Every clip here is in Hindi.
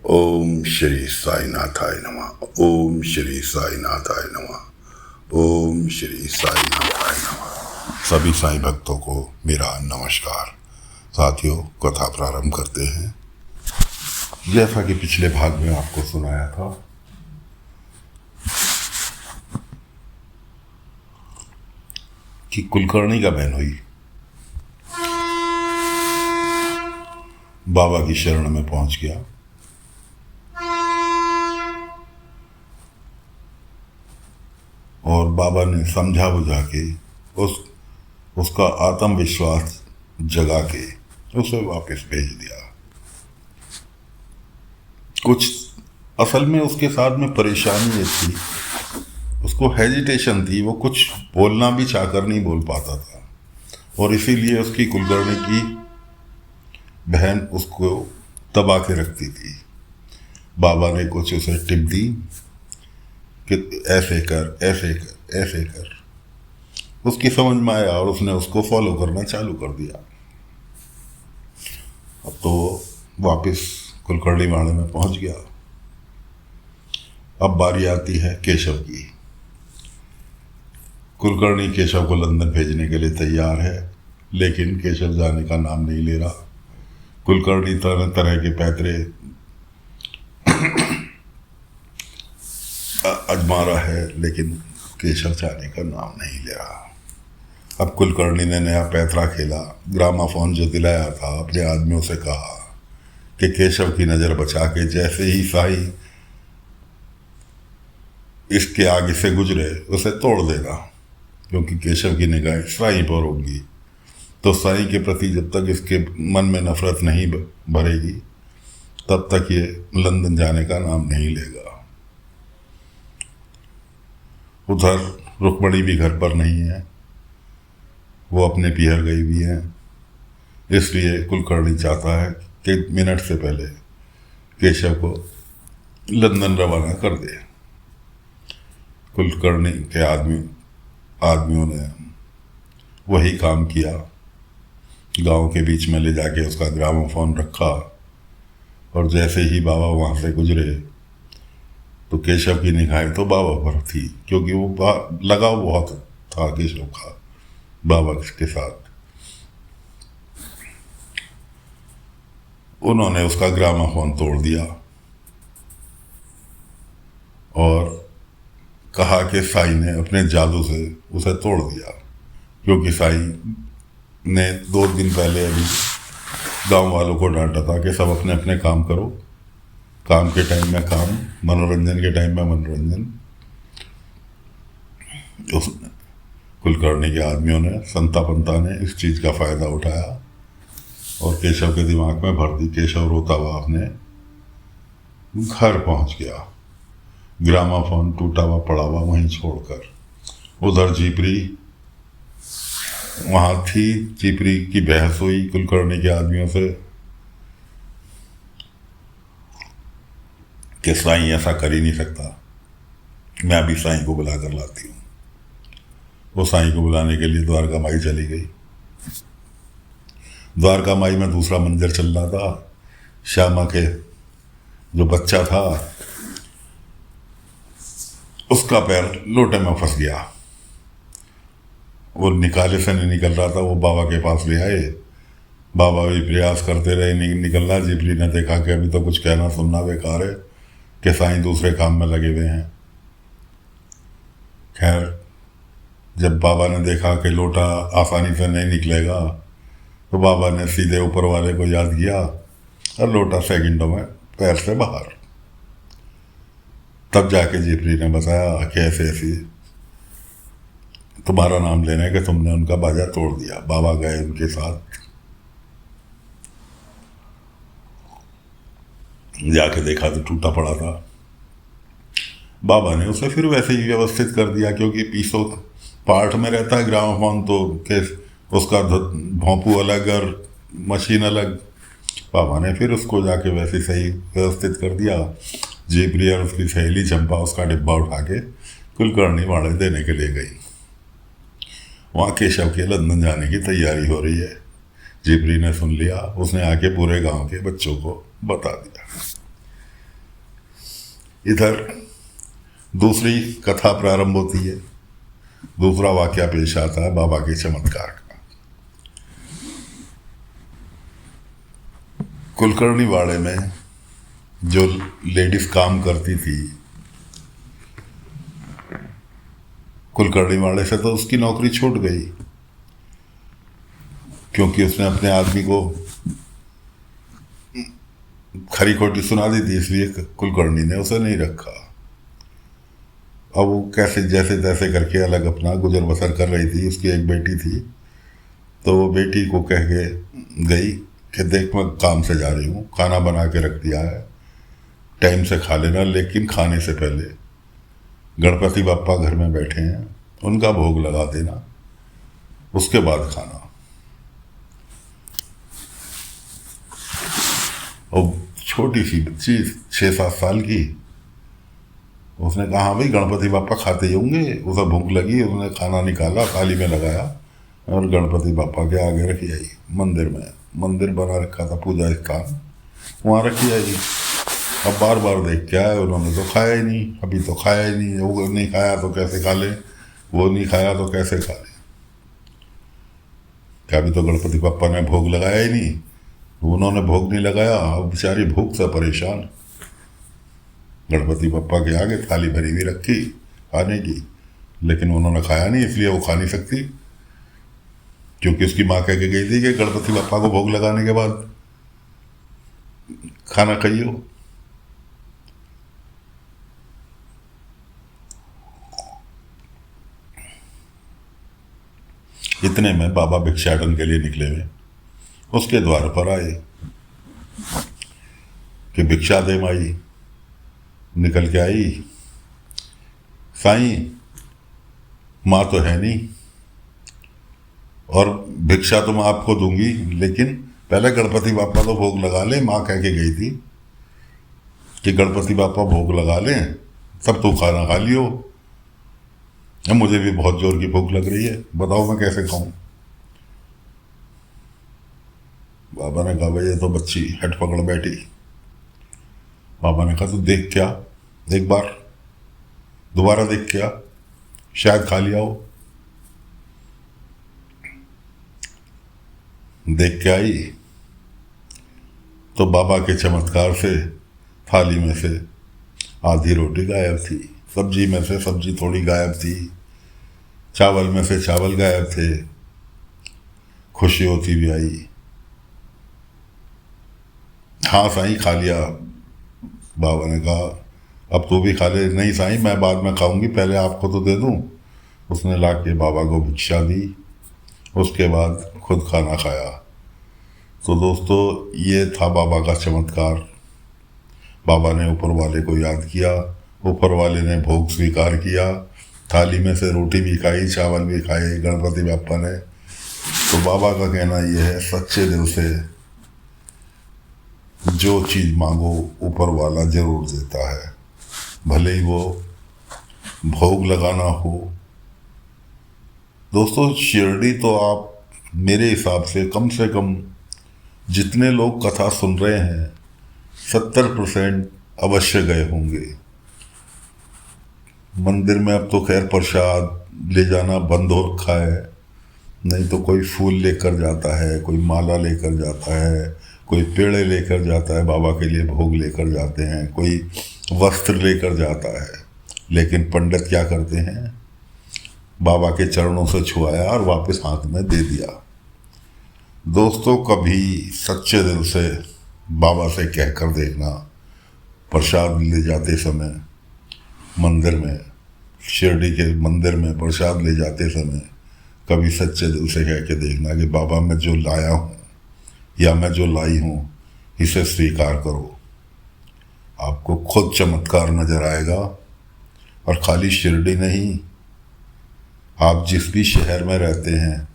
ओम श्री साईनाथाय नमः। ओम श्री साईनाथाय नमः। ओम श्री साईनाथाय नमः। सभी साईं भक्तों को मेरा नमस्कार। साथियों, कथा प्रारंभ करते हैं। जैसा कि पिछले भाग में आपको सुनाया था कि कुलकर्णी का बहन हुई बाबा की शरण में पहुंच गया और बाबा ने समझा बुझा के उसका आत्मविश्वास जगा के उसे वापस भेज दिया। कुछ असल में उसके साथ में परेशानी ये थी, उसको हेजिटेशन थी, वो कुछ बोलना भी चाहकर नहीं बोल पाता था और इसीलिए उसकी कुलकर्णी की बहन उसको दबा के रखती थी। बाबा ने कुछ उसे टिप दी कि ऐसे कर, ऐसे कर, ऐसे कर। उसकी समझ में आया और उसने उसको फॉलो करना चालू कर दिया। अब तो वापस कुलकर्णी वाड़े में पहुंच गया। अब बारी आती है केशव की। कुलकर्णी केशव को लंदन भेजने के लिए तैयार है, लेकिन केशव जाने का नाम नहीं ले रहा। कुलकर्णी तरह तरह के पैतरे आजमा रहा है, लेकिन केशव जाने का नाम नहीं ले रहा। अब कुलकर्णी ने नया पैतरा खेला। ग्रामाफोन जो दिलाया था, अपने आदमियों से कहा कि केशव की नज़र बचा के जैसे ही साईं इसके आगे से गुजरे उसे तोड़ देना, क्योंकि केशव की निगाहें साईं पर होंगी तो साईं के प्रति जब तक इसके मन में नफरत नहीं भरेगी तब तक ये लंदन जाने का नाम नहीं लेगा। उधर रुक्मणी भी घर पर नहीं है, वो अपने पीहर गई हुई है। इसलिए कुलकर्णी चाहता है कि मिनट से पहले केशव को लंदन रवाना कर दे। कुलकर्णी के आदमियों ने वही काम किया। गांव के बीच में ले जाके उसका ग्रामोफोन रखा और जैसे ही बाबा वहाँ से गुजरे तो केशव की निगाहें तो बाबा पर थी, क्योंकि वो लगाव बहुत था केशव का बाबा के साथ। उन्होंने उसका ग्रामोफोन तोड़ दिया और कहा कि साईं ने अपने जादू से उसे तोड़ दिया, क्योंकि साईं ने 2 दिन पहले अभी गांव वालों को डांटा था कि सब अपने अपने काम करो, काम के टाइम में काम, मनोरंजन के टाइम में मनोरंजन। उसने कुलकर्णी के आदमियों ने, संता पंता ने इस चीज़ का फ़ायदा उठाया और केशव के दिमाग में भर दी। केशव रोता हुआ अपने घर पहुंच गया, ग्रामाफोन टूटा हुआ पड़ा हुआ वहीं छोड़कर। उधर जीपरी वहाँ थी। जीपरी की बहस हुई कुलकर्णी के आदमियों से कि साईं ऐसा कर ही नहीं सकता, मैं अभी साईं को बुला कर लाती हूँ। वो साईं को बुलाने के लिए द्वारका माई चली गई। द्वारका माई में दूसरा मंजर चल रहा था। श्यामा के जो बच्चा था उसका पैर लोटे में फंस गया, वो निकाले से नहीं निकल रहा था। वो बाबा के पास ले आए, बाबा भी प्रयास करते रहे, नहीं निकलना। जीपरी ने देखा कि अभी तो कुछ कहना सुनना बेकार है कि साईं दूसरे काम में लगे हुए हैं। खैर, जब बाबा ने देखा कि लोटा आसानी से नहीं निकलेगा तो बाबा ने सीधे ऊपर वाले को याद किया और लोटा सेकंडों में पैर से बाहर। तब जाके जीपरी ने बताया कि ऐसे ऐसी तुम्हारा नाम लेने के तुमने उनका बाजा तोड़ दिया। बाबा गए उनके साथ, जाके देखा तो टूटा पड़ा था। बाबा ने उसे फिर वैसे ही व्यवस्थित कर दिया, क्योंकि पीसो पार्ट में रहता है ग्रामोफोन, तो के उसका भोंपू अलग और मशीन अलग। बाबा ने फिर उसको जाके वैसे सही व्यवस्थित कर दिया। जीपरी और उसकी सहेली चंपा उसका डिब्बा उठा के कुलकर्णी वाड़े देने के लिए गई। वहाँ केशव के लंदन जाने की तैयारी हो रही है। जीपरी ने सुन लिया, उसने आके पूरे गांव के बच्चों को बता दिया। इधर दूसरी कथा प्रारंभ होती है, दूसरा वाकया पेश आता है बाबा के चमत्कार का। कुलकर्णी वाड़े में जो लेडीज काम करती थी, कुलकर्णी वाड़े से तो उसकी नौकरी छूट गई, क्योंकि उसने अपने आदमी को खरी खोटी सुना दी थी, इसलिए कुलकर्णी ने उसे नहीं रखा। अब वो कैसे जैसे तैसे करके अलग अपना गुजर बसर कर रही थी। उसकी एक बेटी थी, तो वो बेटी को कह के गई कि देख मैं काम से जा रही हूँ, खाना बना के रख दिया है, टाइम से खा लेना, लेकिन खाने से पहले गणपति बापा घर में बैठे हैं, उनका भोग लगा देना, उसके बाद खाना। और छोटी सी बच्ची 6-7 साल की, उसने कहा हाँ भाई गणपति बापा खाते ही होंगे। उसे भूख लगी, उसने खाना निकाला, थाली में लगाया और गणपति बापा के आगे रखी आई। मंदिर में, मंदिर बना रखा था पूजा स्थान, वहाँ रखी आई। अब बार बार देख के आए, उन्होंने तो खाया ही नहीं, अभी तो खाया ही नहीं, वो नहीं खाया तो कैसे खा ले, वो नहीं खाया तो कैसे खा ले। क्या अभी तो गणपति बापा ने भोग लगाया ही नहीं, उन्होंने भोग नहीं लगाया, अब बेचारी भूख से परेशान गणपति बप्पा के आगे थाली भरी हुई रखी खाने की, लेकिन उन्होंने खाया नहीं, इसलिए वो खा नहीं सकती, क्योंकि उसकी माँ कह के गई थी कि गणपति बप्पा को भोग लगाने के बाद खाना खाइयो। इतने में बाबा भिक्षाटन के लिए निकले हुए उसके द्वार पर आए कि भिक्षा दे माई। निकल के आई, साईं माँ तो है नहीं और भिक्षा तो मैं आपको दूंगी, लेकिन पहले गणपति बापा तो भोग लगा ले। माँ कह के गई थी कि गणपति बापा भोग लगा लें, तब तो खाना खा लियो, मुझे भी बहुत जोर की भूख लग रही है, बताओ मैं कैसे खाऊं। बाबा ने कहा भाई ये तो बच्ची हट पकड़ बैठी। बाबा ने कहा तू देख क्या, एक बार दोबारा देख क्या, शायद खा लिया हो। देख के आई तो बाबा के चमत्कार से थाली में से आधी रोटी गायब थी, सब्जी में से सब्जी थोड़ी गायब थी, चावल में से चावल गायब थे। खुशी होती भी आई, हाँ साईं खा लिया। बाबा ने कहा अब तू भी खा ले। नहीं साईं मैं बाद में खाऊंगी, पहले आपको तो दे दूं। उसने ला के बाबा को भिक्षा दी, उसके बाद खुद खाना खाया। तो दोस्तों ये था बाबा का चमत्कार। बाबा ने ऊपर वाले को याद किया, ऊपर वाले ने भोग स्वीकार किया, थाली में से रोटी भी खाई, चावल भी खाए गणपति बापा ने। तो बाबा का कहना ये है, सच्चे दिल से जो चीज़ मांगो ऊपर वाला जरूर देता है, भले ही वो भोग लगाना हो। दोस्तों शिरडी तो आप मेरे हिसाब से कम जितने लोग कथा सुन रहे हैं 70% अवश्य गए होंगे। मंदिर में अब तो खैर प्रसाद ले जाना बंद हो रखा है, नहीं तो कोई फूल लेकर जाता है, कोई माला लेकर जाता है, कोई पेड़े लेकर जाता है, बाबा के लिए भोग लेकर जाते हैं, कोई वस्त्र लेकर जाता है। लेकिन पंडित क्या करते हैं, बाबा के चरणों से छुआया और वापस हाथ में दे दिया। दोस्तों कभी सच्चे दिल से बाबा से कहकर देखना, प्रसाद ले जाते समय मंदिर में, शिरडी के मंदिर में प्रसाद ले जाते समय कभी सच्चे दिल से कह के देखना कि बाबा मैं जो लाया हूँ या मैं जो लाई हूँ इसे स्वीकार करो। आपको खुद चमत्कार नजर आएगा। और खाली शिरडी नहीं, आप जिस भी शहर में रहते हैं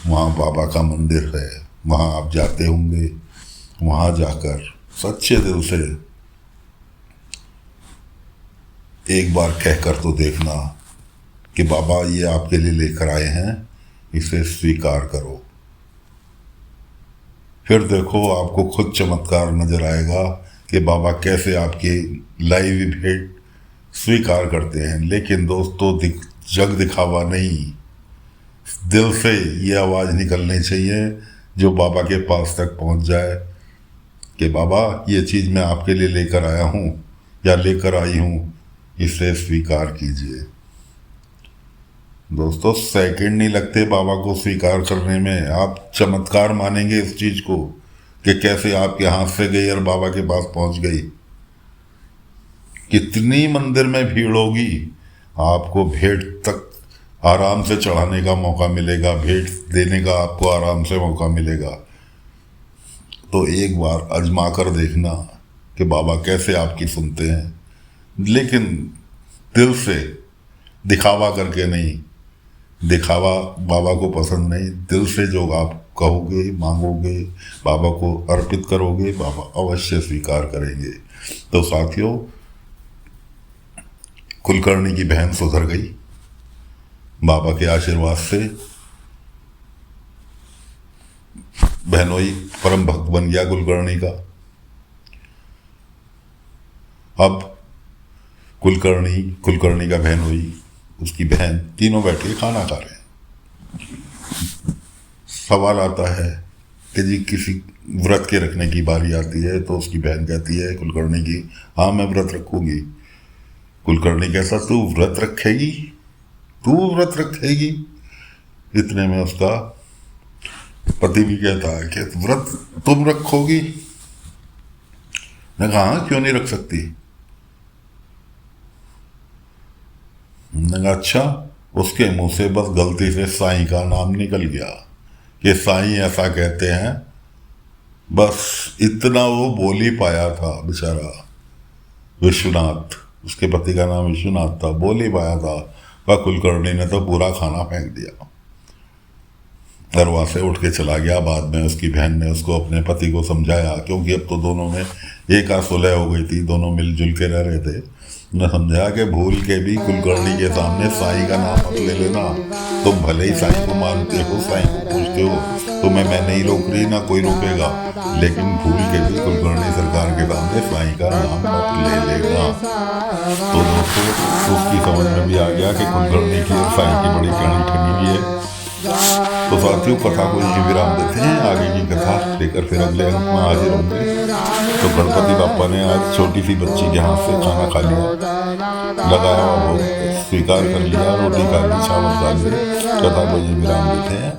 वहाँ बाबा का मंदिर है, वहाँ आप जाते होंगे, वहाँ जाकर सच्चे दिल से एक बार कहकर तो देखना कि बाबा ये आपके लिए लेकर आए हैं, इसे स्वीकार करो। फिर देखो आपको खुद चमत्कार नजर आएगा कि बाबा कैसे आपकी लाइव भेंट स्वीकार करते हैं। लेकिन दोस्तों, जग दिखावा नहीं, दिल से ये आवाज़ निकलनी चाहिए जो बाबा के पास तक पहुंच जाए कि बाबा, ये चीज़ मैं आपके लिए लेकर आया हूँ या लेकर आई हूँ, इसे स्वीकार कीजिए। दोस्तों, सेकंड नहीं लगते बाबा को स्वीकार करने में। आप चमत्कार मानेंगे इस चीज़ को कि कैसे आपके हाथ से गई और बाबा के पास पहुंच गई। कितनी मंदिर में भीड़ होगी, आपको भेंट तक आराम से चढ़ाने का मौका मिलेगा, भेंट देने का आपको आराम से मौका मिलेगा। तो एक बार आजमा कर देखना कि बाबा कैसे आपकी सुनते हैं, लेकिन दिल से, दिखावा करके नहीं। दिखावा बाबा को पसंद नहीं। दिल से जो आप कहोगे, मांगोगे, बाबा को अर्पित करोगे, बाबा अवश्य स्वीकार करेंगे। तो साथियों, कुलकर्णी की बहन सुधर गई बाबा के आशीर्वाद से। बहनोई परम भक्त बन गया कुलकर्णी का। अब कुलकर्णी का बहनोई, उसकी बहन, तीनों बैठ के खाना खा रहे हैं। सवाल आता है कि जी किसी व्रत के रखने की बारी आती है तो उसकी बहन कहती है कुलकर्णी की, हाँ मैं व्रत रखूंगी। कुलकर्णी कहता, तू व्रत रखेगी? तू व्रत रखेगी? इतने में उसका पति भी कहता है कि व्रत तुम रखोगी? मैं कहा, हाँ क्यों नहीं रख सकती? मैंने कहा अच्छा। उसके मुंह से बस गलती से साईं का नाम निकल गया कि साईं ऐसा कहते हैं। बस इतना वो बोल ही पाया था बेचारा विश्वनाथ, उसके पति का नाम विश्वनाथ था, बोल ही पाया था। वह कुलकर्णी ने तो पूरा खाना फेंक दिया, दरवाजे उठ के चला गया। बाद में उसकी बहन ने उसको अपने पति को समझाया, क्योंकि अब तो दोनों में एक सुलह हो गई थी, दोनों मिलजुल के रह रहे थे। उन्हें समझाया कि भूल के भी कुलकर्णी के सामने साईं का नाम मत ले लेना। तुम भले ही साईं को मानते हो, साईं को पूजते हो, तुम्हें मैं नहीं रोक रही, ना कोई रोकेगा, लेकिन भूल के भी कुलकर्णी सरकार के सामने साईं का नाम मत ले लेना। तो दोस्तों, उसकी समझ में भी आ गया कि कुलकर्णी की और साईं की बड़ी कहानी ठगी हुई है। तो साथियों, कथा को यहीं विराम देते हैं। आगे की कथा लेकर फिर अगले अंक में हाजिर होंगे। तो गणपति बापा ने आज छोटी सी बच्ची के हाथ से खाना खा लिया, लगाया हुआ भोग स्वीकार कर लिया, रोटी खा ली, चावल खा लिए। कथा को यहीं विराम देते हैं।